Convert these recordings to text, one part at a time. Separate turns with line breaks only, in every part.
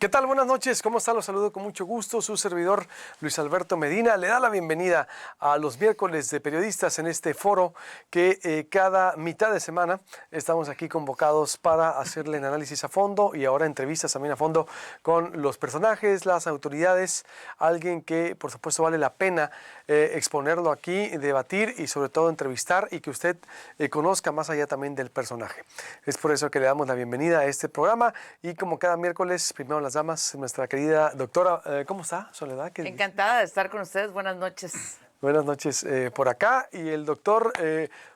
¿Qué tal? Buenas noches, ¿cómo está? Los saludo con mucho gusto. Su servidor Luis Alberto Medina le da la bienvenida a los miércoles de periodistas en este foro que cada mitad de semana estamos aquí convocados para hacerle el análisis a fondo y ahora entrevistas también a fondo con los personajes, las autoridades, alguien que por supuesto vale la pena exponerlo aquí, debatir y sobre todo entrevistar y que usted conozca más allá también del personaje. Es por eso que le damos la bienvenida a este programa y como cada miércoles, primero las damas, nuestra querida doctora, ¿cómo está, Soledad?
Encantada de estar con ustedes, buenas noches.
Buenas noches por acá y el doctor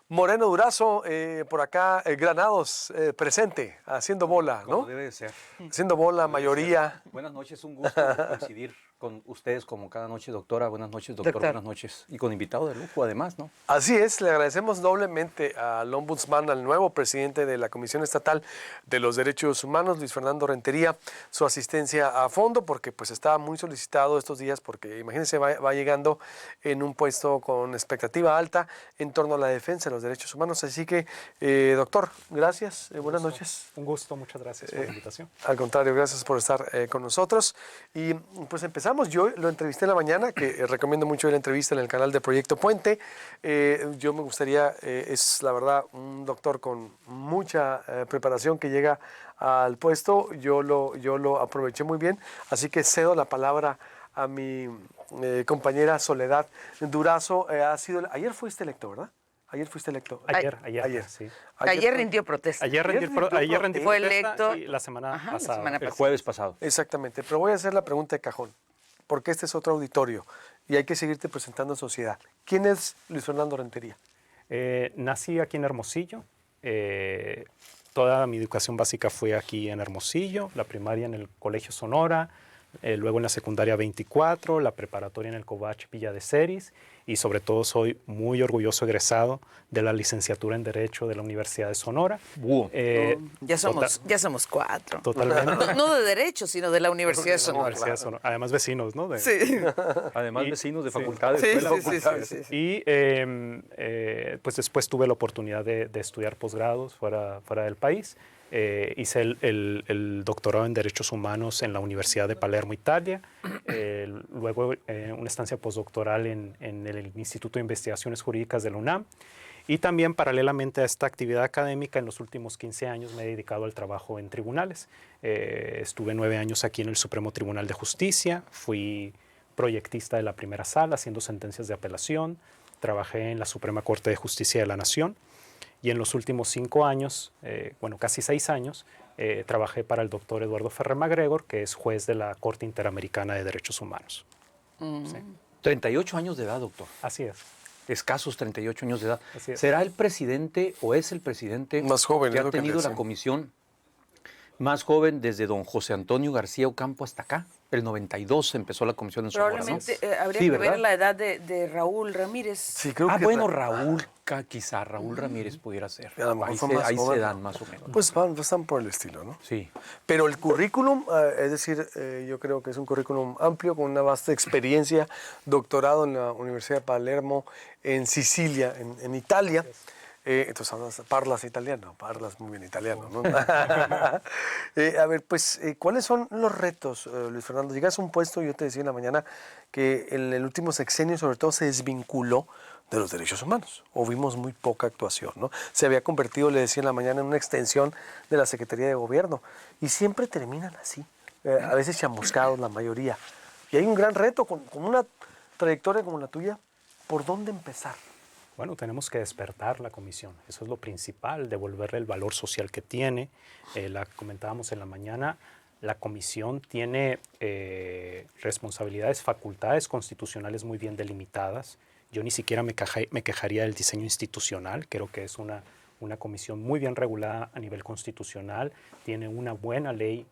Moreno Durazo por acá, Granados, presente, haciendo bola, ¿no?
Como debe de ser.
Haciendo bola, mayoría.
Buenas noches, un gusto coincidir con ustedes como cada noche, doctora. Buenas noches, doctor. Buenas noches. Y con invitado de lujo, además, ¿no?
Así es, le agradecemos doblemente al ombudsman, al nuevo presidente de la Comisión Estatal de los Derechos Humanos, Luis Fernando Rentería, su asistencia a fondo, porque pues estaba muy solicitado estos días, porque imagínense, va llegando en un puesto con expectativa alta en torno a la defensa de los derechos humanos. Así que, doctor, gracias, buenas noches.
Un gusto, muchas gracias por la invitación.
Al contrario, gracias por estar con nosotros. Y pues empezamos. Yo lo entrevisté en la mañana, que recomiendo mucho la entrevista en el canal de Proyecto Puente. Yo me gustaría, es la verdad un doctor con mucha preparación que llega al puesto. Yo lo aproveché muy bien, así que cedo la palabra a mi compañera Soledad Durazo. Ayer fuiste electo, ¿verdad? Ayer fuiste electo.
Ayer, sí.
Ayer rindió protesta.
Ayer rendí
Fue
protesta
electo.
y la semana pasada.
La semana
El
pasada.
jueves pasado.
Exactamente, pero voy a hacer la pregunta de cajón, porque este es otro auditorio y hay que seguirte presentando en sociedad. ¿Quién es Luis Fernando Rentería?
Nací aquí en Hermosillo. Toda mi educación básica fue aquí en Hermosillo, la primaria en el Colegio Sonora, luego en la secundaria 24, la preparatoria en el Covach Villa de Ceris y sobre todo soy muy orgulloso egresado de la licenciatura en Derecho de la Universidad de Sonora.
Ya somos cuatro.
Totalmente.
No de Derecho, sino de la Universidad de Sonora.
Universidad de Sonora. Además vecinos, ¿no?
Sí.
Además, vecinos de facultades.
Sí.
Y pues después tuve la oportunidad de estudiar posgrados fuera del país. Hice el doctorado en Derechos Humanos en la Universidad de Palermo, Italia. Luego una estancia postdoctoral en el Instituto de Investigaciones Jurídicas de la UNAM. Y también paralelamente a esta actividad académica, en los últimos 15 años me he dedicado al trabajo en tribunales. Estuve 9 años aquí en el Supremo Tribunal de Justicia. Fui proyectista de la primera sala, haciendo sentencias de apelación. Trabajé en la Suprema Corte de Justicia de la Nación. Y en los últimos 5 años, casi 6 años, trabajé para el doctor Eduardo Ferrer MacGregor, que es juez de la Corte Interamericana de Derechos Humanos. Sí.
38 años de edad, doctor.
Así es.
Escasos 38 años de edad.
Así es.
¿Será el presidente o es el presidente
Más joven,
que
es
ha
lo que
tenido
le
la
decían.
comisión más joven desde don José Antonio García Ocampo hasta acá? El 92 empezó la comisión en Sonora, ¿no?
Probablemente habría
Sí,
que ver
¿verdad?
la edad de Raúl Ramírez.
Sí, creo que
Bueno, Raúl Ramírez pudiera ser.
A lo mejor
Ahí,
fue
se,
más
ahí
joven.
se dan más o menos.
Pues están por el estilo, ¿no?
Sí.
Pero el currículum, es decir, yo creo que es un currículum amplio, con una vasta experiencia, doctorado en la Universidad de Palermo, en Sicilia, en Italia. Entonces, parlas italiano, parlas muy bien italiano, ¿no? A ver, pues, ¿cuáles son los retos, Luis Fernando? Llegas a un puesto, yo te decía en la mañana, que en el último sexenio, sobre todo, se desvinculó de los derechos humanos, o vimos muy poca actuación, ¿no? Se había convertido, le decía en la mañana, en una extensión de la Secretaría de Gobierno, y siempre terminan así, a veces chamuscados la mayoría. Y hay un gran reto, con una trayectoria como la tuya, ¿por dónde empezar?
Bueno, tenemos que despertar la comisión. Eso es lo principal, devolverle el valor social que tiene. La comentábamos en la mañana, la comisión tiene responsabilidades, facultades constitucionales muy bien delimitadas. Yo ni siquiera me quejaría del diseño institucional. Creo que es una comisión muy bien regulada a nivel constitucional. Tiene una buena ley,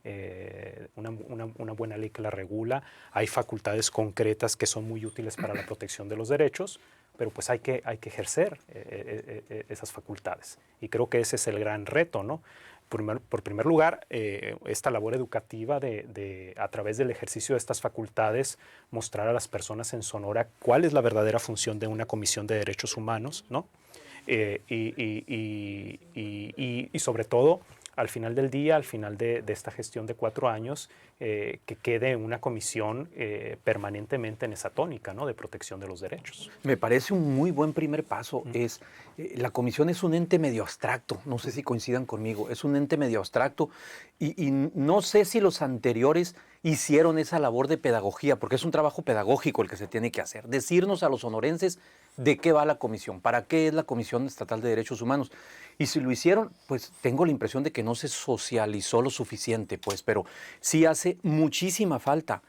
una buena ley que la regula. Hay facultades concretas que son muy útiles para la protección de los derechos, pero pues hay que ejercer esas facultades. Y creo que ese es el gran reto, ¿no? Por primer lugar, esta labor educativa a través del ejercicio de estas facultades, mostrar a las personas en Sonora cuál es la verdadera función de una comisión de derechos humanos, ¿no? Y sobre todo, al final del día, al final de esta gestión de 4 años, que quede una comisión permanentemente en esa tónica, ¿no?, de protección de los derechos.
Me parece un muy buen primer paso. La comisión es un ente medio abstracto, no sé si coincidan conmigo, es un ente medio abstracto y no sé si los anteriores hicieron esa labor de pedagogía, porque es un trabajo pedagógico el que se tiene que hacer, decirnos a los sonorenses de qué va la comisión, para qué es la Comisión Estatal de Derechos Humanos. Y si lo hicieron, pues tengo la impresión de que no se socializó lo suficiente, pues, pero sí hace muchísima falta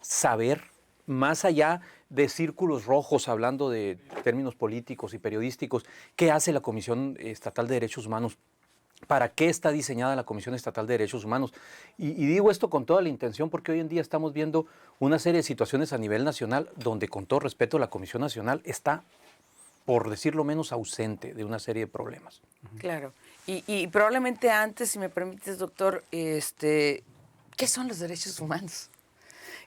saber, más allá de círculos rojos, hablando de términos políticos y periodísticos, qué hace la Comisión Estatal de Derechos Humanos. ¿Para qué está diseñada la Comisión Estatal de Derechos Humanos? Y digo esto con toda la intención porque hoy en día estamos viendo una serie de situaciones a nivel nacional donde, con todo respeto, la Comisión Nacional está, por decirlo menos, ausente de una serie de problemas.
Claro. Y probablemente antes, si me permites, doctor, ¿qué son los derechos humanos?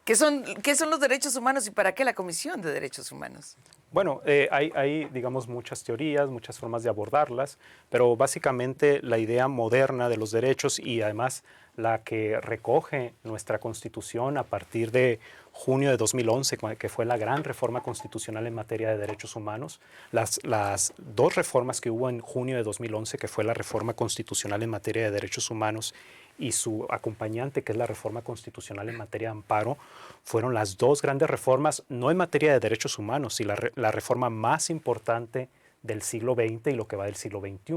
¿Qué son los derechos humanos y para qué la Comisión de Derechos Humanos?
Bueno, hay, digamos, muchas teorías, muchas formas de abordarlas, pero básicamente la idea moderna de los derechos y además la que recoge nuestra Constitución a partir de junio de 2011, que fue la gran reforma constitucional en materia de derechos humanos, las dos reformas que hubo en junio de 2011, que fue la reforma constitucional en materia de derechos humanos y su acompañante, que es la reforma constitucional en materia de amparo, fueron las dos grandes reformas, no en materia de derechos humanos, sino la reforma más importante del siglo XX y lo que va del siglo XXI,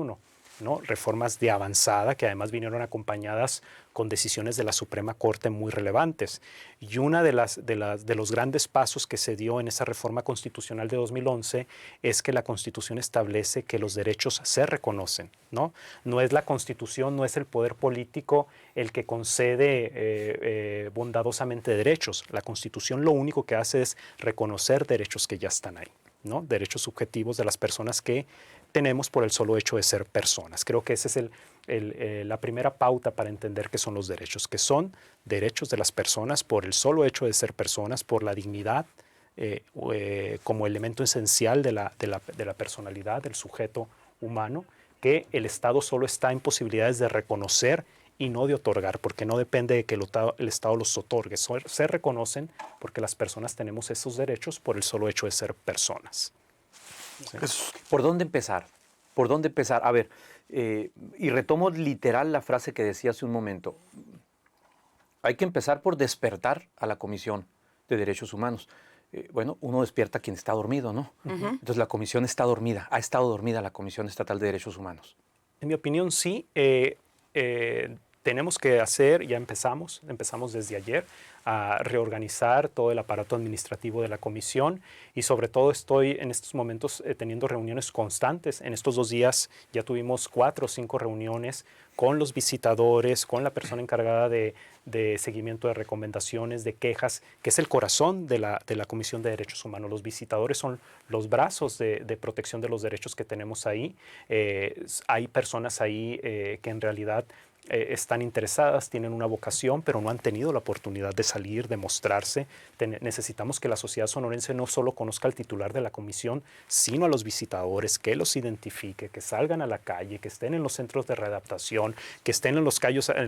¿no? Reformas de avanzada que además vinieron acompañadas con decisiones de la Suprema Corte muy relevantes. Y una de los grandes pasos que se dio en esa reforma constitucional de 2011 es que la Constitución establece que los derechos se reconocen, ¿no? No es la Constitución, no es el poder político el que concede bondadosamente derechos. La Constitución lo único que hace es reconocer derechos que ya están ahí, ¿no? Derechos subjetivos de las personas que tenemos por el solo hecho de ser personas. Creo que esa es la primera pauta para entender qué son los derechos, que son derechos de las personas por el solo hecho de ser personas, por la dignidad como elemento esencial de la personalidad del sujeto humano, que el Estado solo está en posibilidades de reconocer y no de otorgar, porque no depende de que el Estado los otorgue. Se reconocen porque las personas tenemos esos derechos por el solo hecho de ser personas.
Sí. ¿Por dónde empezar? ¿Por dónde empezar? A ver, y retomo literal la frase que decía hace un momento. Hay que empezar por despertar a la Comisión de Derechos Humanos. Bueno, uno despierta a quien está dormido, ¿no? Entonces la Comisión está dormida, ha estado dormida la Comisión Estatal de Derechos Humanos.
En mi opinión, sí. Tenemos que hacer, ya empezamos desde ayer, a reorganizar todo el aparato administrativo de la comisión y sobre todo estoy en estos momentos teniendo reuniones constantes. En estos 2 días ya tuvimos 4 o 5 reuniones con los visitadores, con la persona encargada de seguimiento de recomendaciones, de quejas, que es el corazón de la Comisión de Derechos Humanos. Los visitadores son los brazos de protección de los derechos que tenemos ahí. Hay personas ahí que en realidad están interesadas, tienen una vocación, pero no han tenido la oportunidad de salir, de mostrarse. Necesitamos que la sociedad sonorense no solo conozca al titular de la comisión, sino a los visitadores, que los identifique, que salgan a la calle, que estén en los centros de readaptación, que estén en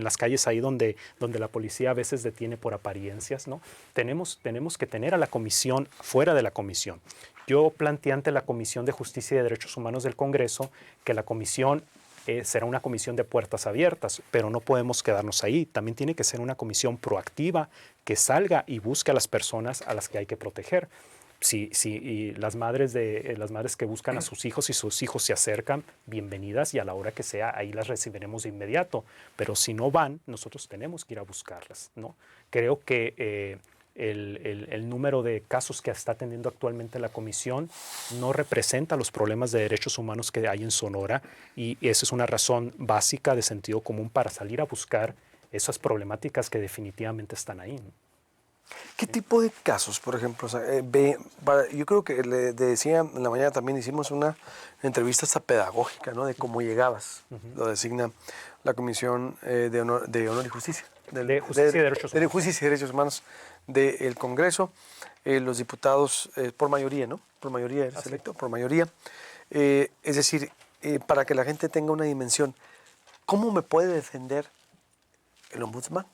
las calles ahí donde la policía a veces detiene por apariencias, ¿no? Tenemos que tener a la comisión fuera de la comisión. Yo planteé ante la Comisión de Justicia y de Derechos Humanos del Congreso que la comisión será una comisión de puertas abiertas, pero no podemos quedarnos ahí. También tiene que ser una comisión proactiva que salga y busque a las personas a las que hay que proteger. Y las madres que buscan a sus hijos y sus hijos se acercan, bienvenidas y a la hora que sea, ahí las recibiremos de inmediato. Pero si no van, nosotros tenemos que ir a buscarlas, ¿no? Creo que el número de casos que está atendiendo actualmente la comisión no representa los problemas de derechos humanos que hay en Sonora y esa es una razón básica de sentido común para salir a buscar esas problemáticas que definitivamente están ahí, ¿no?
¿Qué tipo de casos, por ejemplo? O sea, yo creo que le decía en la mañana también hicimos una entrevista hasta pedagógica, ¿no? De cómo llegabas. Lo designa la Comisión de Honor y Justicia.
De Justicia y Derechos Humanos.
De Justicia y Derechos Humanos del Congreso. Los diputados, por mayoría, ¿no? Por mayoría eres electo, por mayoría. Es decir, para que la gente tenga una dimensión, ¿cómo me puede defender el ombudsman?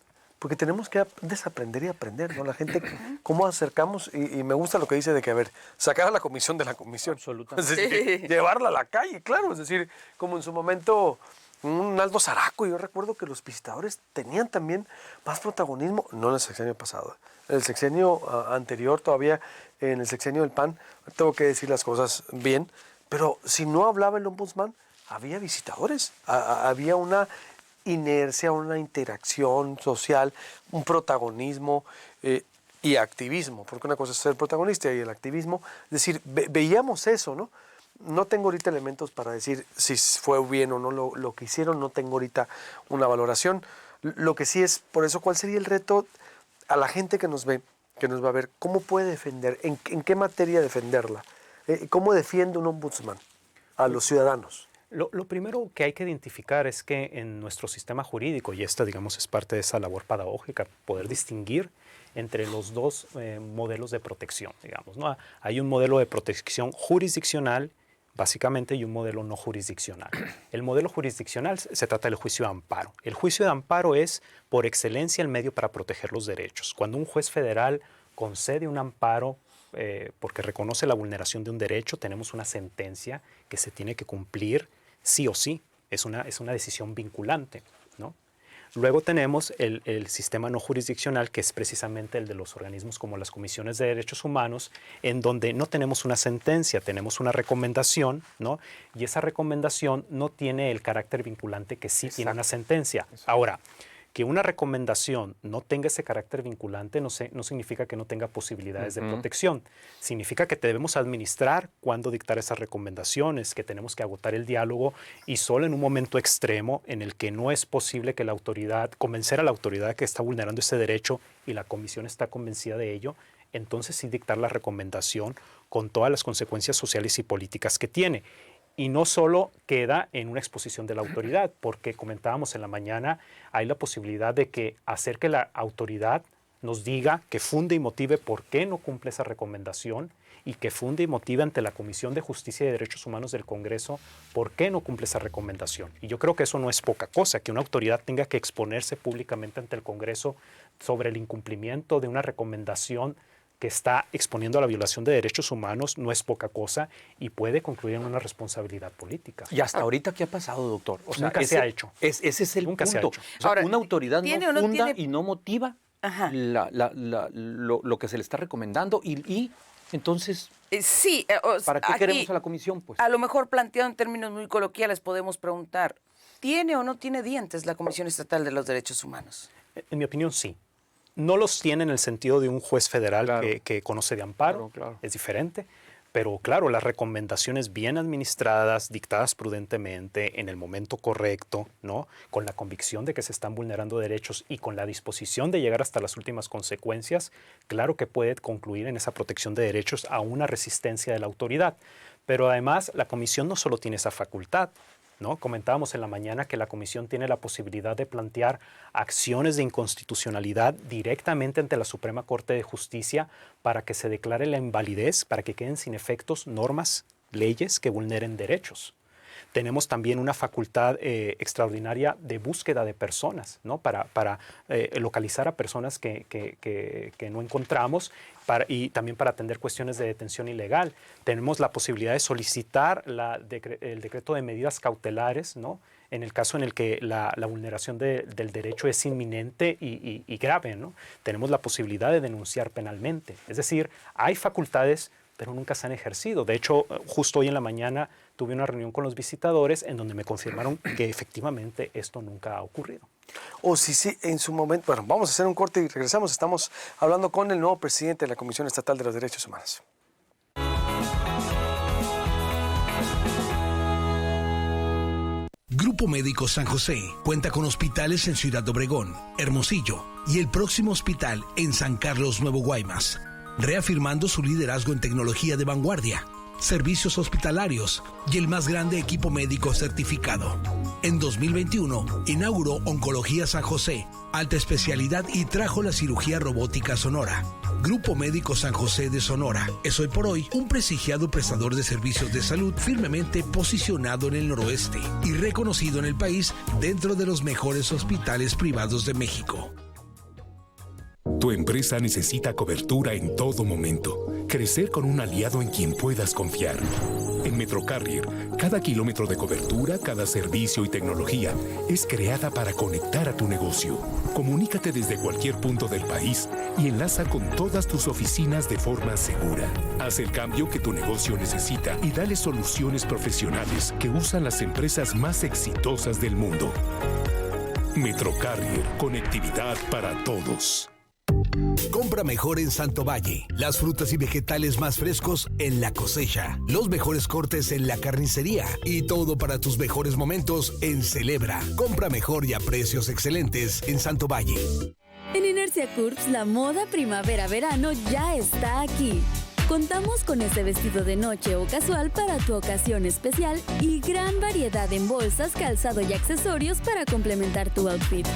porque tenemos que desaprender y aprender, ¿no? La gente, cómo acercamos, y me gusta lo que dice de que, a ver, sacar a la comisión de la comisión.
Absolutamente.
Es decir, llevarla a la calle, claro, es decir, como en su momento un Aldo Zaraco, yo recuerdo que los visitadores tenían también más protagonismo, no en el sexenio pasado, en el sexenio anterior todavía, en el sexenio del PAN, tengo que decir las cosas bien, pero si no hablaba el ombudsman, había visitadores, había una inercia, una interacción social, un protagonismo y activismo, porque una cosa es ser protagonista y el activismo, es decir, veíamos eso, ¿no? No tengo ahorita elementos para decir si fue bien o no lo que hicieron, no tengo ahorita una valoración. Lo que sí es, por eso, ¿cuál sería el reto a la gente que nos ve, que nos va a ver? ¿Cómo puede defender? ¿En qué materia defenderla? ¿Cómo defiende un ombudsman a los ciudadanos?
Lo primero que hay que identificar es que en nuestro sistema jurídico, y esta, digamos, es parte de esa labor pedagógica, poder distinguir entre los dos modelos de protección, digamos, ¿no? Hay un modelo de protección jurisdiccional, básicamente, y un modelo no jurisdiccional. El modelo jurisdiccional se trata del juicio de amparo. El juicio de amparo es, por excelencia, el medio para proteger los derechos. Cuando un juez federal concede un amparo porque reconoce la vulneración de un derecho, tenemos una sentencia que se tiene que cumplir sí o sí. Es una decisión vinculante, ¿no? Luego tenemos el sistema no jurisdiccional, que es precisamente el de los organismos como las comisiones de derechos humanos, en donde no tenemos una sentencia, tenemos una recomendación, ¿no? Y esa recomendación no tiene el carácter vinculante que sí tiene una sentencia. Exacto. Ahora, que una recomendación no tenga ese carácter vinculante no significa que no tenga posibilidades de protección. Significa que debemos administrar cuándo dictar esas recomendaciones, que tenemos que agotar el diálogo y solo en un momento extremo en el que no es posible que la autoridad, convencer a la autoridad que está vulnerando ese derecho y la comisión está convencida de ello, entonces sí dictar la recomendación con todas las consecuencias sociales y políticas que tiene. Y no solo queda en una exposición de la autoridad, porque comentábamos en la mañana, hay la posibilidad de que hacer que la autoridad nos diga, que funde y motive por qué no cumple esa recomendación y que funde y motive ante la Comisión de Justicia y Derechos Humanos del Congreso por qué no cumple esa recomendación. Y yo creo que eso no es poca cosa, que una autoridad tenga que exponerse públicamente ante el Congreso sobre el incumplimiento de una recomendación que está exponiendo a la violación de derechos humanos, no es poca cosa y puede concluir en una responsabilidad política.
Y hasta ahorita, ¿qué ha pasado, doctor?
O sea, nunca se ha hecho.
Ese es el
nunca
punto.
Se ha hecho.
O sea,
Ahora,
una autoridad no funda y no motiva lo que se le está recomendando y entonces,
sí,
¿para qué queremos a la comisión? Pues?
A lo mejor planteado en términos muy coloquiales podemos preguntar, ¿tiene o no tiene dientes la Comisión Estatal de los Derechos Humanos?
En mi opinión, sí. No los tiene en el sentido de un juez federal que conoce de amparo, es diferente, pero claro, las recomendaciones bien administradas, dictadas prudentemente, en el momento correcto, ¿no? Con la convicción de que se están vulnerando derechos y con la disposición de llegar hasta las últimas consecuencias, claro que puede concluir en esa protección de derechos a una resistencia de la autoridad. Pero además, la comisión no solo tiene esa facultad, ¿no? Comentábamos en la mañana que la comisión tiene la posibilidad de plantear acciones de inconstitucionalidad directamente ante la Suprema Corte de Justicia para que se declare la invalidez, para que queden sin efectos normas, leyes que vulneren derechos. Tenemos también una facultad extraordinaria de búsqueda de personas, ¿no? Para localizar a personas que no encontramos y también para atender cuestiones de detención ilegal. Tenemos la posibilidad de solicitar el decreto de medidas cautelares, ¿no? En el caso en el que la vulneración del derecho es inminente y grave, ¿no? Tenemos la posibilidad de denunciar penalmente. Es decir, hay facultades, pero nunca se han ejercido. De hecho, justo hoy en la mañana tuve una reunión con los visitadores en donde me confirmaron que efectivamente esto nunca ha ocurrido.
O sí, en su momento. Bueno, vamos a hacer un corte y regresamos. Estamos hablando con el nuevo presidente de la Comisión Estatal de los Derechos Humanos.
Grupo Médico San José cuenta con hospitales en Ciudad Obregón, Hermosillo y el próximo hospital en San Carlos, Nuevo Guaymas, reafirmando su liderazgo en tecnología de vanguardia, servicios hospitalarios y el más grande equipo médico certificado. En 2021, inauguró Oncología San José, alta especialidad, y trajo la cirugía robótica Sonora. Grupo Médico San José de Sonora es hoy por hoy un prestigiado prestador de servicios de salud firmemente posicionado en el noroeste y reconocido en el país dentro de los mejores hospitales privados de México.
Tu empresa necesita cobertura en todo momento. Crecer con un aliado en quien puedas confiar. En Metrocarrier, cada kilómetro de cobertura, cada servicio y tecnología es creada para conectar a tu negocio. Comunícate desde cualquier punto del país y enlaza con todas tus oficinas de forma segura. Haz el cambio que tu negocio necesita y dale soluciones profesionales que usan las empresas más exitosas del mundo. Metrocarrier, conectividad para todos.
Compra mejor en Santo Valle. Las frutas y vegetales más frescos en la cosecha. Los mejores cortes en la carnicería. Y todo para tus mejores momentos en Celebra. Compra mejor y a precios excelentes en Santo Valle.
En Inercia Curves, la moda primavera-verano ya está aquí. Contamos con este vestido de noche o casual para tu ocasión especial y gran variedad en bolsas, calzado y accesorios para complementar tu outfit.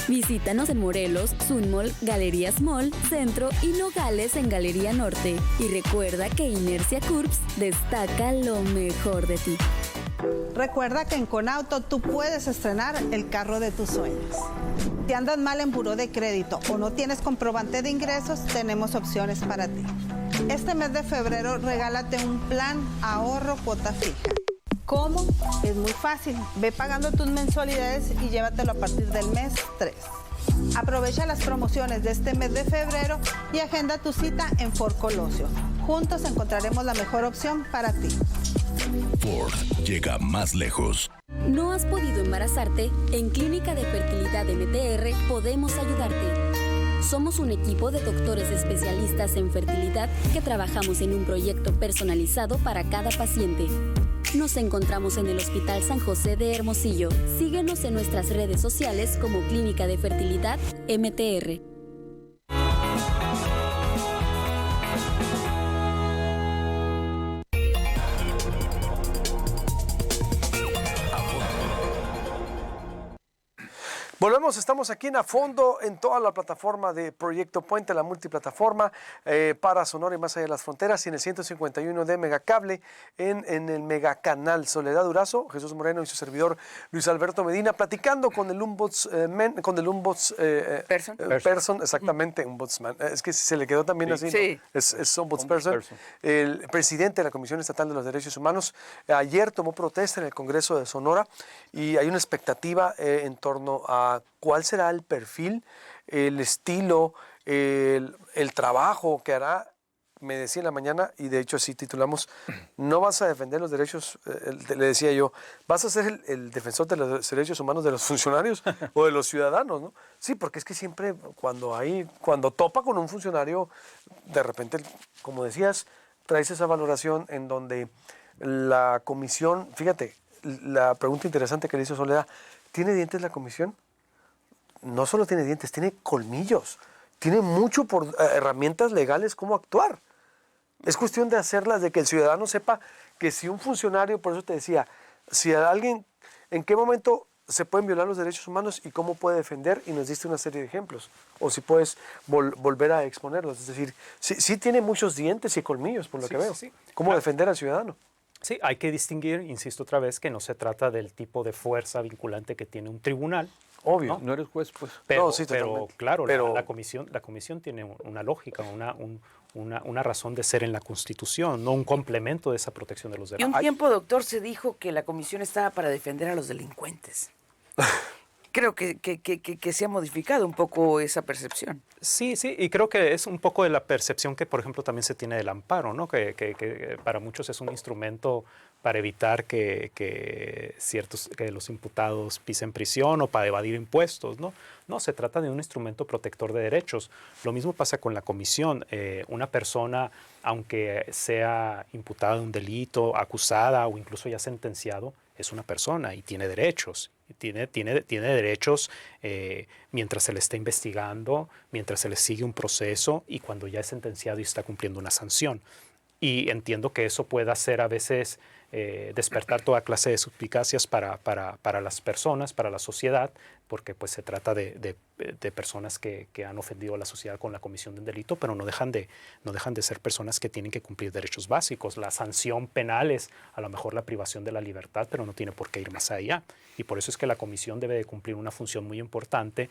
Visítanos en Morelos, Sunmall, Galerías Mall, Centro y Nogales en Galería Norte. Y recuerda que Inercia Curves destaca lo mejor de ti.
Recuerda que en Conauto tú puedes estrenar el carro de tus sueños. Si andas mal en buró de crédito o no tienes comprobante de ingresos, tenemos opciones para ti. Este mes de febrero regálate un plan ahorro cuota fija. ¿Cómo? Es muy fácil. Ve pagando tus mensualidades y llévatelo a partir del mes 3. Aprovecha las promociones de este mes de febrero y agenda tu cita en Ford Colosio. Juntos encontraremos la mejor opción para ti.
Ford llega más lejos.
¿No has podido embarazarte? En Clínica de Fertilidad MTR podemos ayudarte. Somos un equipo de doctores especialistas en fertilidad que trabajamos en un proyecto personalizado para cada paciente. Nos encontramos en el Hospital San José de Hermosillo. Síguenos en nuestras redes sociales como Clínica de Fertilidad MTR.
Volvemos, estamos aquí en A Fondo, en toda la plataforma de Proyecto Puente, la multiplataforma para Sonora y más allá de las fronteras, y en el 151 de Megacable, en el Megacanal. Soledad Durazo, Jesús Moreno y su servidor Luis Alberto Medina, platicando con el ombudsperson, exactamente, ombudsman. Es que se le quedó también así,
sí.
¿no? Es ombudsperson. El presidente de la Comisión Estatal de los Derechos Humanos ayer tomó protesta en el Congreso de Sonora y hay una expectativa en torno a cuál será el perfil, el estilo, el trabajo que hará. Me decía en la mañana, y de hecho así titulamos, no vas a defender los derechos, le decía yo, vas a ser el defensor de los derechos humanos de los funcionarios o de los ciudadanos, ¿no? Sí, porque es que siempre cuando topa con un funcionario, de repente, como decías, traes esa valoración en donde la comisión, fíjate, la pregunta interesante que le hizo Soledad, ¿tiene dientes la comisión? No solo tiene dientes, tiene colmillos, tiene mucho por herramientas legales cómo actuar. Es cuestión de hacerlas, de que el ciudadano sepa que si un funcionario, por eso te decía, si a alguien, en qué momento se pueden violar los derechos humanos y cómo puede defender, y nos diste una serie de ejemplos, o si puedes volver a exponerlos. Es decir, sí tiene muchos dientes y colmillos, por lo que veo. Sí. ¿Cómo defender al ciudadano?
Sí, hay que distinguir, insisto otra vez, que no se trata del tipo de fuerza vinculante que tiene un tribunal.
Obvio.
No eres juez, pues.
Pero,
no, sí,
pero claro,
pero
la comisión tiene una lógica, una razón de ser en la Constitución, no un complemento de esa protección de los
Y
derechos.
un tiempo, doctor, se dijo que la comisión estaba para defender a los delincuentes. Creo que se ha modificado un poco esa percepción.
Sí, y creo que es un poco de la percepción que, por ejemplo, también se tiene del amparo, ¿no? Que para muchos es un instrumento para evitar que los imputados pisen prisión o para evadir impuestos, ¿no? No, se trata de un instrumento protector de derechos. Lo mismo pasa con la comisión. Una persona, aunque sea imputada de un delito, acusada o incluso ya sentenciado, es una persona y tiene derechos. Tiene derechos mientras se le está investigando, mientras se le sigue un proceso y cuando ya es sentenciado y está cumpliendo una sanción. Y entiendo que eso pueda ser a veces despertar toda clase de suspicacias para las personas, para la sociedad, porque pues se trata de personas que han ofendido a la sociedad con la comisión de un delito, pero no dejan de ser personas que tienen que cumplir derechos básicos. La sanción penal es a lo mejor la privación de la libertad, pero no tiene por qué ir más allá. Y por eso es que la comisión debe de cumplir una función muy importante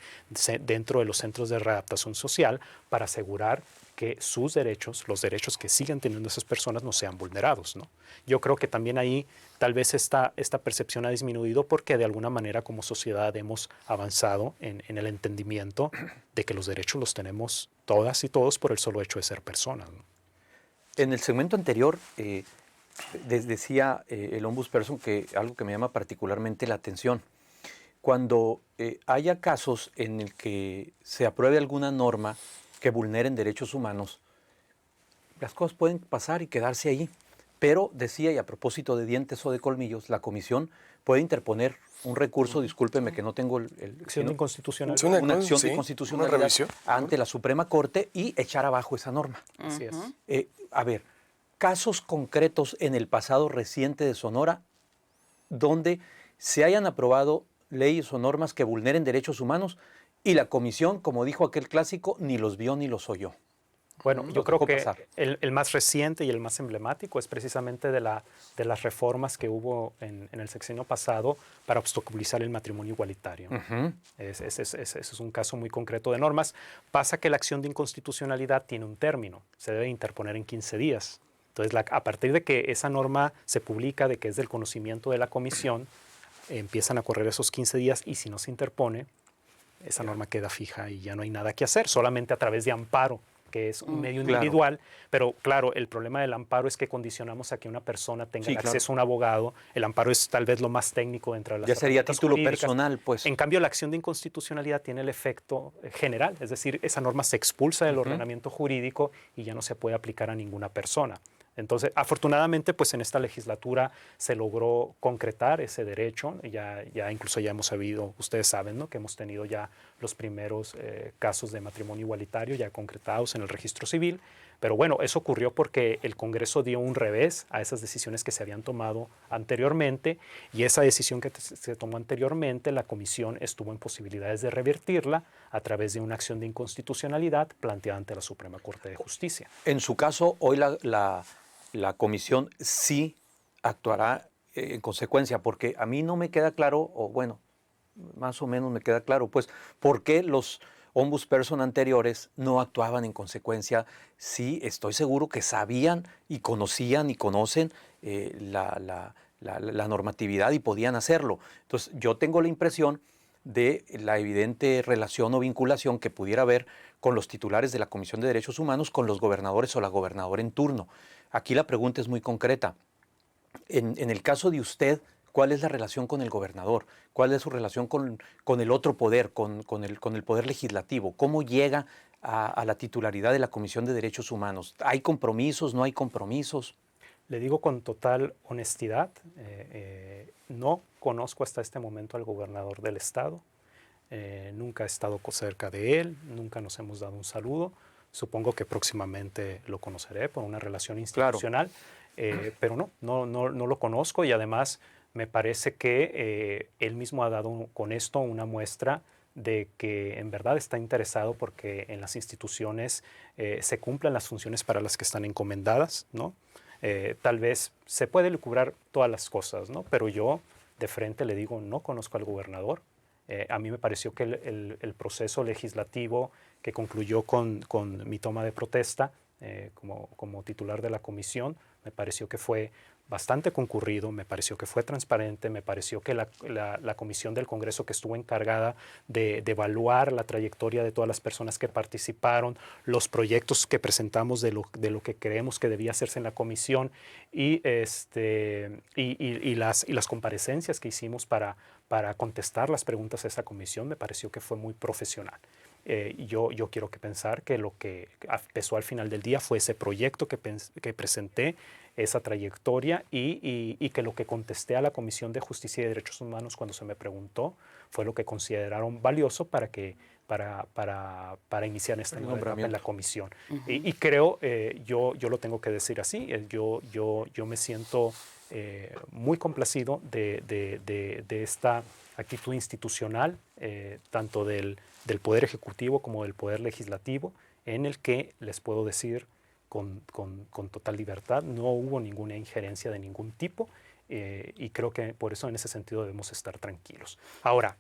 dentro de los centros de readaptación social para asegurar que sus derechos, los derechos que siguen teniendo esas personas, no sean vulnerados, ¿no? Yo creo que también ahí tal vez esta percepción ha disminuido porque de alguna manera como sociedad hemos avanzado en el entendimiento de que los derechos los tenemos todas y todos por el solo hecho de ser personas, ¿no?
En el segmento anterior decía el ombudsperson que algo que me llama particularmente la atención. Cuando haya casos en el que se apruebe alguna norma que vulneren derechos humanos, las cosas pueden pasar y quedarse ahí. Pero decía, y a propósito de dientes o de colmillos, la comisión puede interponer un recurso, discúlpeme que no tengo
Acción de inconstitucionalidad.
una acción de
una
constitucionalidad
revisión
ante la Suprema Corte y echar abajo esa norma.
Así es.
A ver, casos concretos en el pasado reciente de Sonora donde se hayan aprobado leyes o normas que vulneren derechos humanos y la comisión, como dijo aquel clásico, ni los vio ni los oyó.
Bueno, yo
Lo
creo
dejó
que
pasar.
el más reciente y el más emblemático es precisamente de las reformas que hubo en el sexenio pasado para obstaculizar el matrimonio igualitario. Ese es un caso muy concreto de normas. Pasa que la acción de inconstitucionalidad tiene un término, se debe interponer en 15 días. Entonces, a partir de que esa norma se publica, de que es del conocimiento de la comisión, empiezan a correr esos 15 días y si no se interpone, esa norma queda fija y ya no hay nada que hacer, solamente a través de amparo, que es un medio individual, pero claro, el problema del amparo es que condicionamos a que una persona tenga acceso a un abogado. El amparo es tal vez lo más técnico dentro de las
Ya sería
herramientas
título
jurídicas.
personal, pues.
En cambio, la acción de inconstitucionalidad tiene el efecto general, es decir, esa norma se expulsa del ordenamiento jurídico y ya no se puede aplicar a ninguna persona. Entonces, afortunadamente, pues en esta legislatura se logró concretar ese derecho. Ya incluso ya hemos sabido, ustedes saben, ¿no?, que hemos tenido ya los primeros casos de matrimonio igualitario ya concretados en el registro civil. Pero bueno, eso ocurrió porque el Congreso dio un revés a esas decisiones que se habían tomado anteriormente y esa decisión que se tomó anteriormente, la Comisión estuvo en posibilidades de revertirla a través de una acción de inconstitucionalidad planteada ante la Suprema Corte de Justicia.
En su caso, hoy la comisión sí actuará en consecuencia, porque a mí no me queda claro, o bueno, más o menos me queda claro, pues, por qué los ombudsperson anteriores no actuaban en consecuencia. Sí, estoy seguro que sabían y conocían y conocen la normatividad y podían hacerlo. Entonces, yo tengo la impresión de la evidente relación o vinculación que pudiera haber con los titulares de la Comisión de Derechos Humanos, con los gobernadores o la gobernadora en turno. Aquí la pregunta es muy concreta. En el caso de usted, ¿cuál es la relación con el gobernador? ¿Cuál es su relación con el otro poder, con el poder legislativo? ¿Cómo llega a la titularidad de la Comisión de Derechos Humanos? ¿Hay compromisos? ¿No hay compromisos?
Le digo con total honestidad, no conozco hasta este momento al gobernador del estado, nunca he estado cerca de él, nunca nos hemos dado un saludo, supongo que próximamente lo conoceré por una relación institucional, pero no lo conozco y además me parece que él mismo ha dado con esto una muestra de que en verdad está interesado porque en las instituciones se cumplan las funciones para las que están encomendadas, ¿no? Tal vez se puede lucubrar todas las cosas, ¿no? Pero yo de frente le digo, no conozco al gobernador. A mí me pareció que el proceso legislativo que concluyó con mi toma de protesta como titular de la comisión, me pareció que fue bastante concurrido, me pareció que fue transparente, me pareció que la comisión del Congreso que estuvo encargada de evaluar la trayectoria de todas las personas que participaron, los proyectos que presentamos de lo que creemos que debía hacerse en la comisión y las comparecencias que hicimos para contestar las preguntas a esa comisión, me pareció que fue muy profesional. Yo quiero pensar que lo que pesó al final del día fue ese proyecto que presenté, esa trayectoria y que lo que contesté a la Comisión de Justicia y Derechos Humanos cuando se me preguntó fue lo que consideraron valioso para que para iniciar esta nueva etapa en la comisión. Y creo, yo lo tengo que decir así, yo me siento muy complacido de esta actitud institucional, tanto del Poder Ejecutivo como del Poder Legislativo, en el que les puedo decir con total libertad, no hubo ninguna injerencia de ningún tipo, y creo que por eso en ese sentido debemos estar tranquilos. Ahora,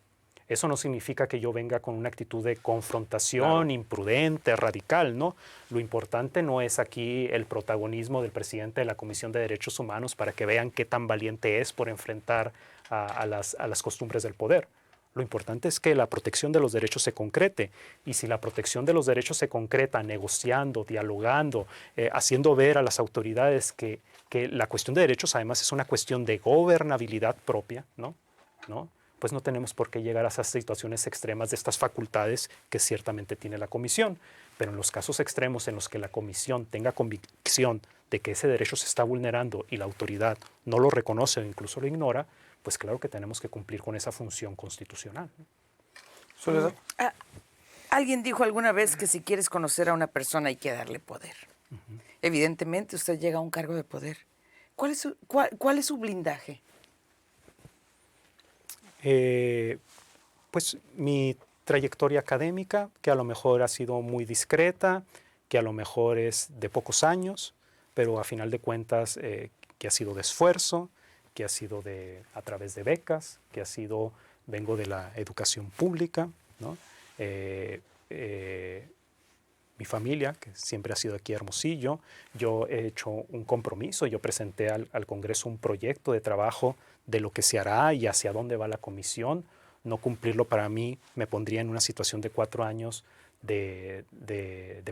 eso no significa que yo venga con una actitud de confrontación imprudente, radical, ¿no? Lo importante no es aquí el protagonismo del presidente de la Comisión de Derechos Humanos para que vean qué tan valiente es por enfrentar a las costumbres del poder. Lo importante es que la protección de los derechos se concrete, y si la protección de los derechos se concreta negociando, dialogando, haciendo ver a las autoridades que la cuestión de derechos además es una cuestión de gobernabilidad propia, ¿no? Pues no tenemos por qué llegar a esas situaciones extremas de estas facultades que ciertamente tiene la comisión. Pero en los casos extremos en los que la comisión tenga convicción de que ese derecho se está vulnerando y la autoridad no lo reconoce o incluso lo ignora, pues claro que tenemos que cumplir con esa función constitucional.
Soledad.
Alguien dijo alguna vez que si quieres conocer a una persona hay que darle poder. Evidentemente usted llega a un cargo de poder. ¿Cuál es su blindaje?
Pues mi trayectoria académica, que a lo mejor ha sido muy discreta, que a lo mejor es de pocos años, pero a final de cuentas que ha sido de esfuerzo, que ha sido a través de becas, que vengo de la educación pública, ¿no? Mi familia, que siempre ha sido aquí Hermosillo, yo he hecho un compromiso, yo presenté al Congreso un proyecto de trabajo de lo que se hará y hacia dónde va la comisión. No cumplirlo para mí me pondría en una situación de 4 años de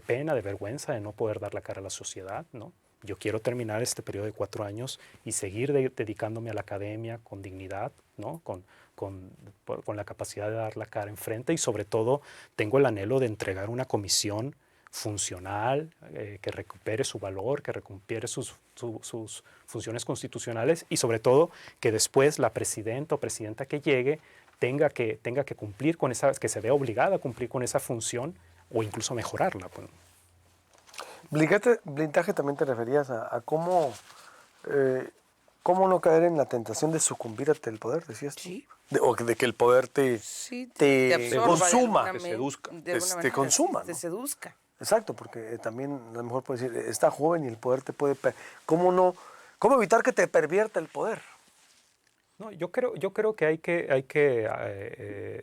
pena, de vergüenza, de no poder dar la cara a la sociedad, ¿no? Yo quiero terminar este periodo de 4 años y seguir dedicándome a la academia con dignidad, ¿no? Con la capacidad de dar la cara enfrente, y sobre todo tengo el anhelo de entregar una comisión funcional, que recupere su valor, que recupere sus funciones constitucionales, y sobre todo que después la presidenta o presidenta que llegue tenga que cumplir con esa, que se vea obligada a cumplir con esa función o incluso mejorarla. Pues.
Blindaje también te referías a cómo no caer en la tentación de sucumbir ante el poder, decías tú.
Sí.
O de que el poder te
absorba
consuma,
te seduzca.
te consuma,
Te
¿no?
seduzca.
Exacto, porque también a lo mejor puedes decir, está joven y el poder te puede... ¿Cómo evitar que te pervierta el poder?
No, yo creo que hay que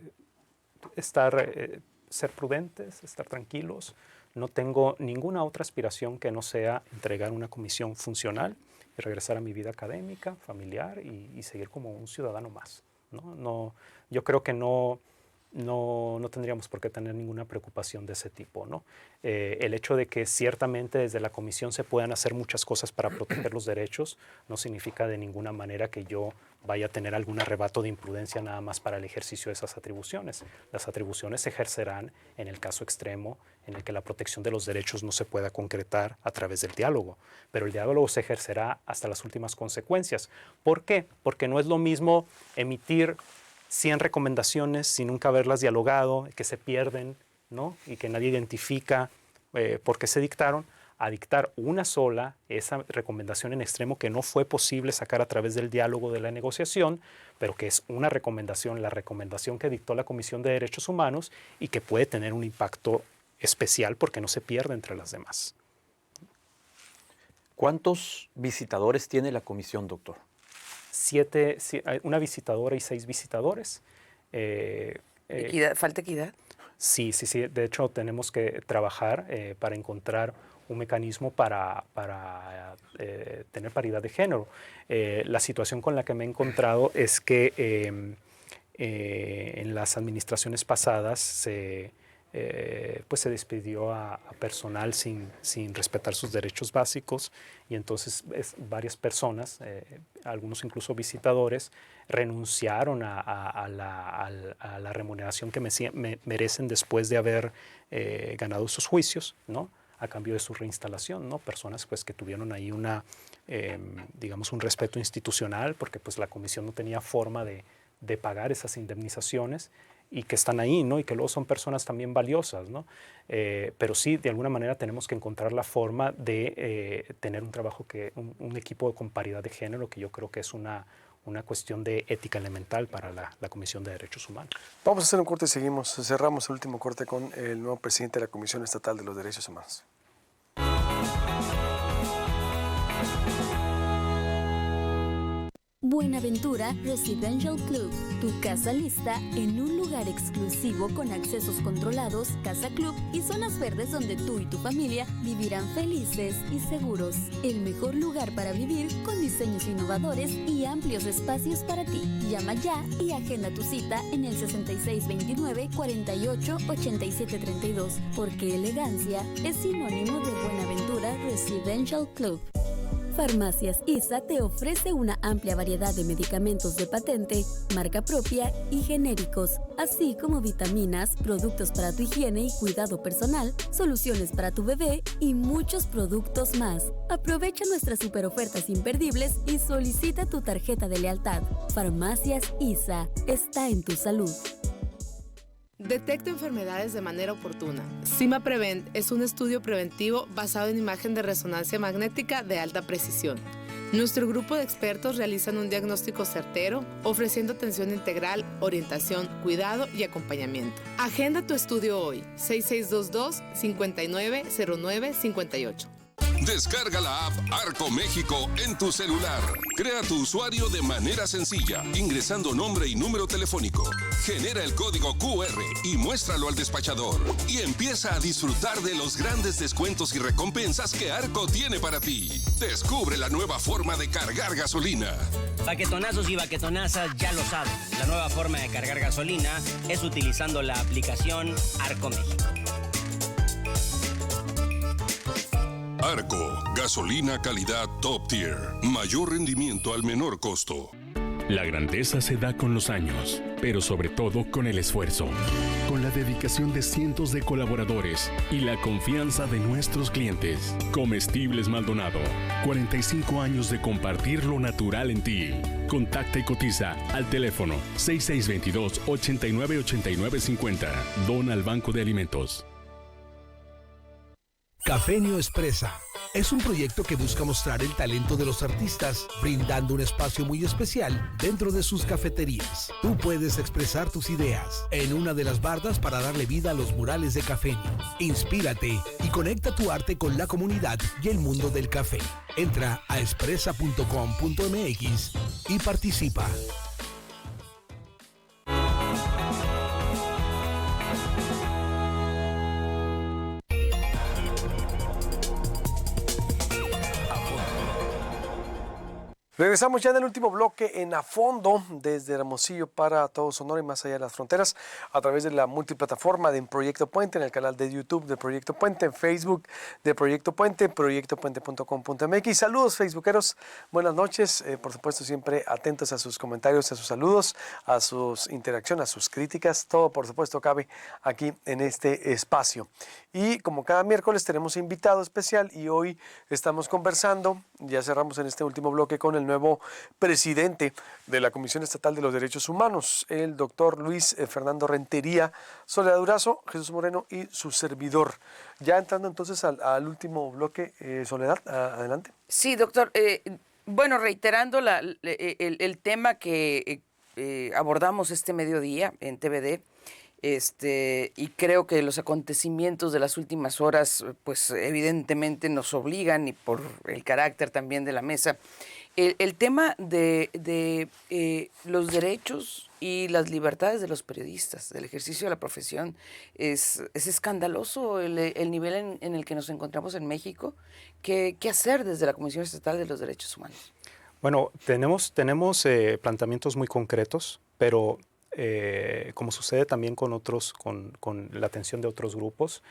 ser prudentes, estar tranquilos. No tengo ninguna otra aspiración que no sea entregar una comisión funcional y regresar a mi vida académica, familiar y seguir como un ciudadano más, ¿no? Yo creo que no tendríamos por qué tener ninguna preocupación de ese tipo, ¿no? El hecho de que ciertamente desde la comisión se puedan hacer muchas cosas para proteger los derechos no significa de ninguna manera que yo vaya a tener algún arrebato de imprudencia nada más para el ejercicio de esas atribuciones. Las atribuciones se ejercerán en el caso extremo en el que la protección de los derechos no se pueda concretar a través del diálogo, pero el diálogo se ejercerá hasta las últimas consecuencias. ¿Por qué? Porque no es lo mismo emitir 100 recomendaciones sin nunca haberlas dialogado, que se pierden, ¿no? Y que nadie identifica por qué se dictaron, a dictar una sola, esa recomendación en extremo que no fue posible sacar a través del diálogo, de la negociación, pero que es una recomendación, la recomendación que dictó la Comisión de Derechos Humanos y que puede tener un impacto especial porque no se pierde entre las demás.
¿Cuántos visitadores tiene la comisión, doctor?
7, una visitadora y 6 visitadores.
¿Falta equidad?
Sí. De hecho, tenemos que trabajar para encontrar un mecanismo para tener paridad de género. La situación con la que me he encontrado es que en las administraciones pasadas se despidió a personal sin respetar sus derechos básicos, y entonces varias personas, algunos incluso visitadores, renunciaron a la remuneración que merecen después de haber ganado sus juicios, ¿no? A cambio de su reinstalación, ¿no? Personas pues, que tuvieron ahí digamos un respeto institucional, porque pues, la comisión no tenía forma de pagar esas indemnizaciones, y que están ahí, ¿no? Y que luego son personas también valiosas, ¿no? Pero sí, de alguna manera tenemos que encontrar la forma de tener un trabajo, un equipo con paridad de género, que yo creo que es una cuestión de ética elemental para la Comisión de Derechos Humanos.
Vamos a hacer un corte y seguimos. Cerramos el último corte con el nuevo presidente de la Comisión Estatal de los Derechos Humanos.
Buenaventura Residential Club, tu casa lista en un lugar exclusivo con accesos controlados, casa club y zonas verdes donde tú y tu familia vivirán felices y seguros. El mejor lugar para vivir con diseños innovadores y amplios espacios para ti. Llama ya y agenda tu cita en el 6629-488732, porque elegancia es sinónimo de Buenaventura Residential Club. Farmacias ISA te ofrece una amplia variedad de medicamentos de patente, marca propia y genéricos, así como vitaminas, productos para tu higiene y cuidado personal, soluciones para tu bebé y muchos productos más. Aprovecha nuestras super ofertas imperdibles y solicita tu tarjeta de lealtad. Farmacias ISA está en tu salud.
Detecta enfermedades de manera oportuna. CIMA-Prevent es un estudio preventivo basado en imagen de resonancia magnética de alta precisión. Nuestro grupo de expertos realizan un diagnóstico certero, ofreciendo atención integral, orientación, cuidado y acompañamiento. Agenda tu estudio hoy, 6622-590958.
Descarga la app Arco México en tu celular. Crea tu usuario de manera sencilla, ingresando nombre y número telefónico. Genera el código QR y muéstralo al despachador. Y empieza a disfrutar de los grandes descuentos y recompensas que Arco tiene para ti. Descubre la nueva forma de cargar gasolina.
Baquetonazos y baquetonazas ya lo saben. La nueva forma de cargar gasolina es utilizando la aplicación Arco México.
Arco, gasolina calidad top tier. Mayor rendimiento al menor costo.
La grandeza se da con los años, pero sobre todo con el esfuerzo, con la dedicación de cientos de colaboradores y la confianza de nuestros clientes. Comestibles Maldonado, 45 años de compartir lo natural en ti. Contacta y cotiza al teléfono 6622-898950. Dona al Banco de Alimentos.
Cafenio Expresa es un proyecto que busca mostrar el talento de los artistas, brindando un espacio muy especial dentro de sus cafeterías. Tú puedes expresar tus ideas en una de las bardas para darle vida a los murales de Cafenio. Inspírate y conecta tu arte con la comunidad y el mundo del café. Entra a expresa.com.mx y participa.
Regresamos ya en el último bloque en A Fondo, desde Hermosillo para todo Sonora y más allá de las fronteras, a través de la multiplataforma de Proyecto Puente, en el canal de YouTube de Proyecto Puente, en Facebook de Proyecto Puente, proyectopuente.com.mx. Saludos, facebookeros, buenas noches. Por supuesto, siempre atentos a sus comentarios, a sus saludos, a sus interacciones, a sus críticas. Todo, por supuesto, cabe aquí en este espacio. Y como cada miércoles tenemos invitado especial y hoy estamos conversando, ya cerramos en este último bloque con el nuevo presidente de la Comisión Estatal de los Derechos Humanos, el doctor Luis Fernando Rentería, Soledad Durazo, Jesús Moreno y su servidor. Ya entrando entonces al último bloque, Soledad, adelante.
Sí, doctor. Bueno, reiterando el tema que abordamos este mediodía en TVD, y creo que los acontecimientos de las últimas horas, pues evidentemente nos obligan, y por el carácter también de la mesa, el tema de los derechos y las libertades de los periodistas, del ejercicio de la profesión, es escandaloso el nivel en el que nos encontramos en México. ¿Qué hacer desde la Comisión Estatal de los Derechos Humanos?
Bueno, tenemos planteamientos muy concretos, pero como sucede también con la atención de otros grupos,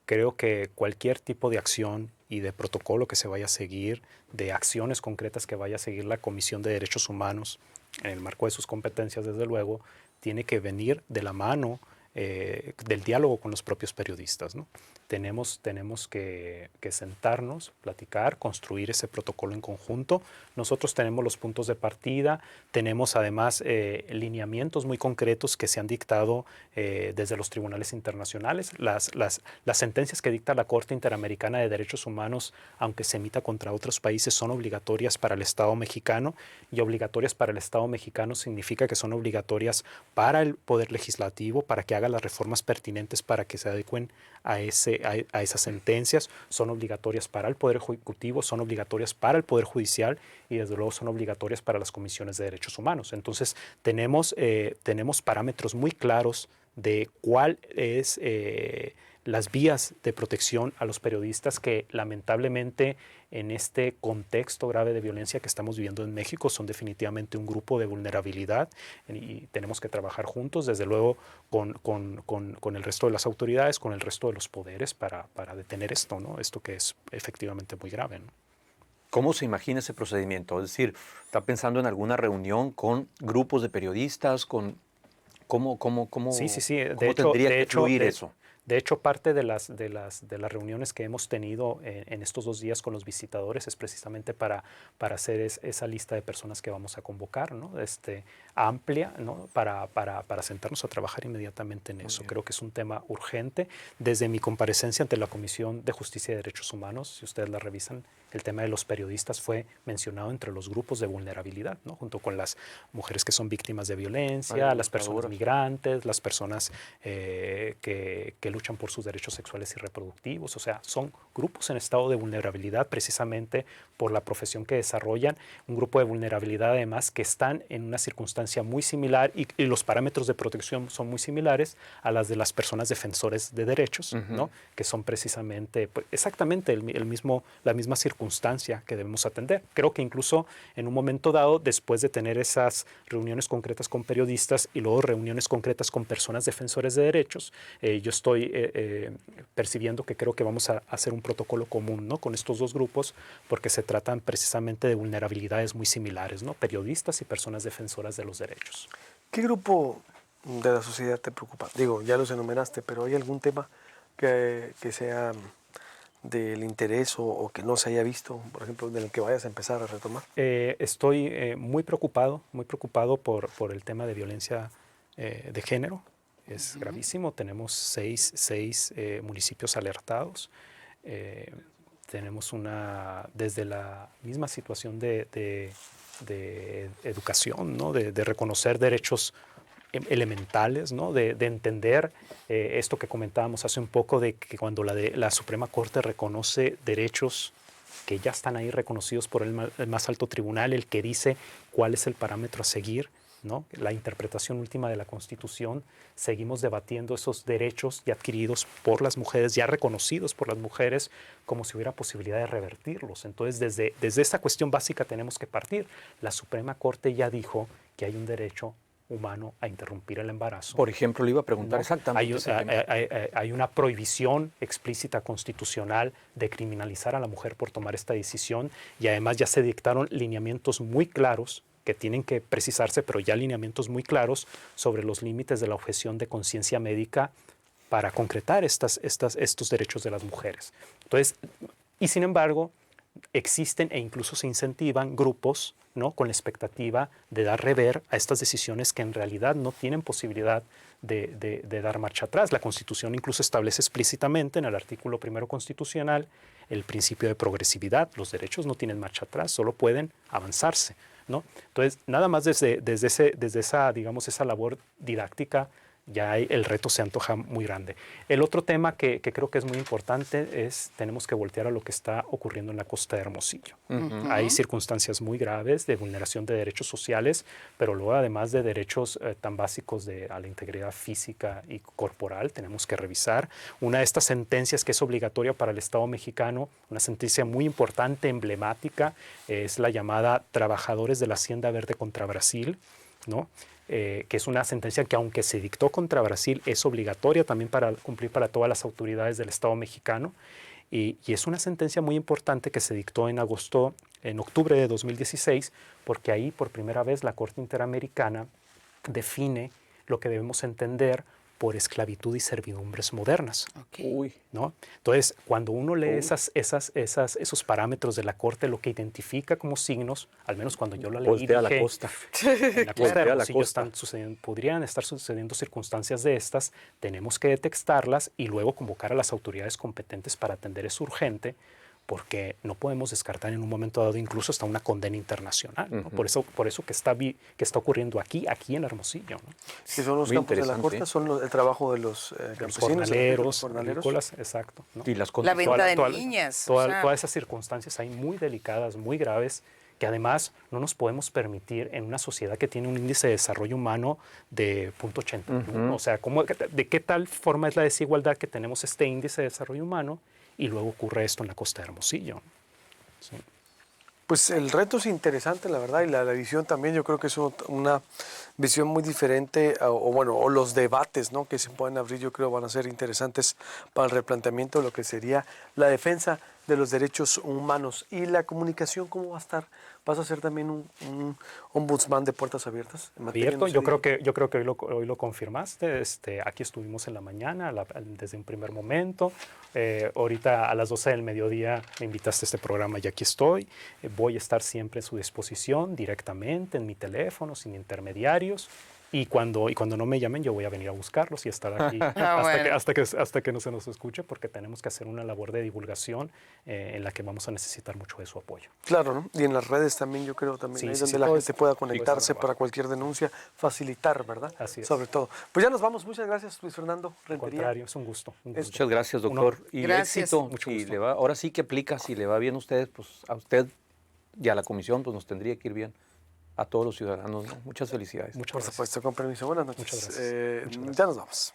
creo que cualquier tipo de acción y de protocolo que se vaya a seguir, de acciones concretas que vaya a seguir la Comisión de Derechos Humanos, en el marco de sus competencias, desde luego, tiene que venir de la mano del diálogo con los propios periodistas, ¿no? tenemos que sentarnos, platicar, construir ese protocolo en conjunto. Nosotros tenemos los puntos de partida, tenemos además lineamientos muy concretos que se han dictado desde los tribunales internacionales. Las sentencias que dicta la Corte Interamericana de Derechos Humanos, aunque se emita contra otros países, son obligatorias para el Estado mexicano, y obligatorias para el Estado mexicano significa que son obligatorias para el Poder Legislativo, para que haga las reformas pertinentes para que se adecuen a esas sentencias, son obligatorias para el Poder Ejecutivo, son obligatorias para el Poder Judicial y desde luego son obligatorias para las comisiones de derechos humanos. Entonces tenemos parámetros muy claros de cuál es las vías de protección a los periodistas que lamentablemente en este contexto grave de violencia que estamos viviendo en México son definitivamente un grupo de vulnerabilidad y tenemos que trabajar juntos, desde luego con el resto de las autoridades, con el resto de los poderes para detener esto, ¿no? Esto que es efectivamente muy grave, ¿no?
¿Cómo se imagina ese procedimiento? Es decir, ¿está pensando en alguna reunión con grupos de periodistas? ¿Cómo
Sí.
¿cómo tendría que fluir eso?
De hecho, parte de las reuniones que hemos tenido en estos 2 días con los visitadores es precisamente para hacer esa lista de personas que vamos a convocar, ¿no? Amplia, ¿no? para sentarnos a trabajar inmediatamente en eso. Creo que es un tema urgente. Desde mi comparecencia ante la Comisión de Justicia y Derechos Humanos, si ustedes la revisan, el tema de los periodistas fue mencionado entre los grupos de vulnerabilidad, ¿no? Junto con las mujeres que son víctimas de violencia, las personas migrantes, las personas que luchan por sus derechos sexuales y reproductivos. O sea, son grupos en estado de vulnerabilidad precisamente por la profesión que desarrollan, un grupo de vulnerabilidad además que están en una circunstancia muy similar y los parámetros de protección son muy similares a las de las personas defensores de derechos, ¿no? Que son precisamente, pues, exactamente la misma circunstancia que debemos atender. Creo que incluso en un momento dado, después de tener esas reuniones concretas con periodistas y luego reuniones concretas con personas defensores de derechos, yo estoy percibiendo que creo que vamos a hacer un protocolo común, ¿no? Con estos 2 grupos, porque se tratan precisamente de vulnerabilidades muy similares, ¿no? Periodistas y personas defensoras de los derechos.
¿Qué grupo de la sociedad te preocupa? Digo, ya los enumeraste, pero ¿hay algún tema que sea del interés o que no se haya visto, por ejemplo, del que vayas a empezar a retomar?
Estoy muy preocupado por el tema de violencia de género. Es gravísimo. Tenemos seis municipios alertados. Tenemos desde la misma situación de educación, ¿no? de reconocer derechos elementales, ¿no? de entender esto que comentábamos hace un poco, de que cuando la Suprema Corte reconoce derechos que ya están ahí reconocidos por el más alto tribunal, el que dice cuál es el parámetro a seguir, ¿no? La interpretación última de la Constitución, seguimos debatiendo esos derechos ya adquiridos por las mujeres, ya reconocidos por las mujeres, como si hubiera posibilidad de revertirlos. Entonces, desde esta cuestión básica tenemos que partir. La Suprema Corte ya dijo que hay un derecho humano a interrumpir el embarazo.
Por ejemplo, le iba a preguntar, ¿no? Exactamente.
Hay una prohibición explícita constitucional de criminalizar a la mujer por tomar esta decisión, y además ya se dictaron lineamientos muy claros que tienen que precisarse, pero ya lineamientos muy claros sobre los límites de la objeción de conciencia médica para concretar estos derechos de las mujeres. Entonces, y sin embargo, existen e incluso se incentivan grupos, ¿no? Con la expectativa de dar rever a estas decisiones que en realidad no tienen posibilidad de dar marcha atrás. La Constitución incluso establece explícitamente en el artículo 1 constitucional el principio de progresividad. Los derechos no tienen marcha atrás, solo pueden avanzarse, ¿no? Entonces, nada más desde esa, digamos, esa labor didáctica, ya el reto se antoja muy grande. El otro tema que creo que es muy importante es tenemos que voltear a lo que está ocurriendo en la costa de Hermosillo. Hay circunstancias muy graves de vulneración de derechos sociales, pero luego además de derechos tan básicos a la integridad física y corporal, tenemos que revisar. Una de estas sentencias que es obligatoria para el Estado mexicano, una sentencia muy importante, emblemática, es la llamada Trabajadores de la Hacienda Verde contra Brasil, ¿no? Que es una sentencia que, aunque se dictó contra Brasil, es obligatoria también para cumplir para todas las autoridades del Estado mexicano, y es una sentencia muy importante que se dictó en octubre de 2016, porque ahí por primera vez la Corte Interamericana define lo que debemos entender por esclavitud y servidumbres modernas.
Uy.
¿No? Entonces, cuando uno lee esos parámetros de la Corte, lo que identifica como signos, al menos cuando yo la leí,
Voltea
dije,
la costa.
en la costa de
la
Hermosillo
costa.
podrían estar sucediendo circunstancias de estas, tenemos que detectarlas y luego convocar a las autoridades competentes para atender eso urgente, porque no podemos descartar en un momento dado incluso hasta una condena internacional, ¿no? Por eso que está ocurriendo aquí en Hermosillo, ¿no?
Que son los
Muy
campos de la
interesante.
Corte, son el trabajo de los
Los
campesinos,
jornaleros,
jornaleros.
agrícolas, exacto, ¿no?
Y las
La venta de
Toda-
niñas.
toda-
o sea,
todas esas circunstancias hay muy delicadas, muy graves, que además no nos podemos permitir en una sociedad que tiene un índice de desarrollo humano de 0.81. O sea, ¿de qué tal forma es la desigualdad que tenemos este índice de desarrollo humano y luego ocurre esto en la costa de Hermosillo? Sí.
Pues el reto es interesante, la verdad, y la visión también, yo creo que es una visión muy diferente, o los debates, ¿no?, que se pueden abrir, yo creo van a ser interesantes para el replanteamiento de lo que sería la defensa de los derechos humanos. Y la comunicación, ¿cómo va a estar? ¿Vas a ser también un ombudsman de puertas abiertas? En materia
Abierto,
no sé,
yo creo que hoy lo confirmaste. Aquí estuvimos en la mañana, desde un primer momento. Ahorita a las 12 del mediodía me invitaste a este programa y aquí estoy. Voy a estar siempre a su disposición, directamente, en mi teléfono, sin intermediarios. Y cuando no me llamen, yo voy a venir a buscarlos y estar aquí hasta que no se nos escuche, porque tenemos que hacer una labor de divulgación en la que vamos a necesitar mucho de su apoyo.
Claro, ¿no? Y en las redes también, yo creo también,
Sí,
ahí
sí,
donde
sí,
la
todo
gente
es-
pueda
sí,
conectarse
todo
para cualquier denuncia, facilitar, ¿verdad?
Así es.
Sobre todo. Pues ya nos vamos. Muchas gracias, Luis Fernando
Al
Rentería.
contrario, es un gusto. Un gusto.
Muchas gracias,
Un
doctor.
honor.
Y
Gracias.
éxito.
Mucho
Si
gusto.
le va, ahora sí que aplica, si le va bien a ustedes, pues a usted y a la comisión, pues nos tendría que ir bien a todos los ciudadanos, ¿no? Muchas felicidades.
Muchas
Por
gracias.
supuesto, con permiso. Buenas noches.
Muchas gracias. Muchas gracias.
Ya nos vamos.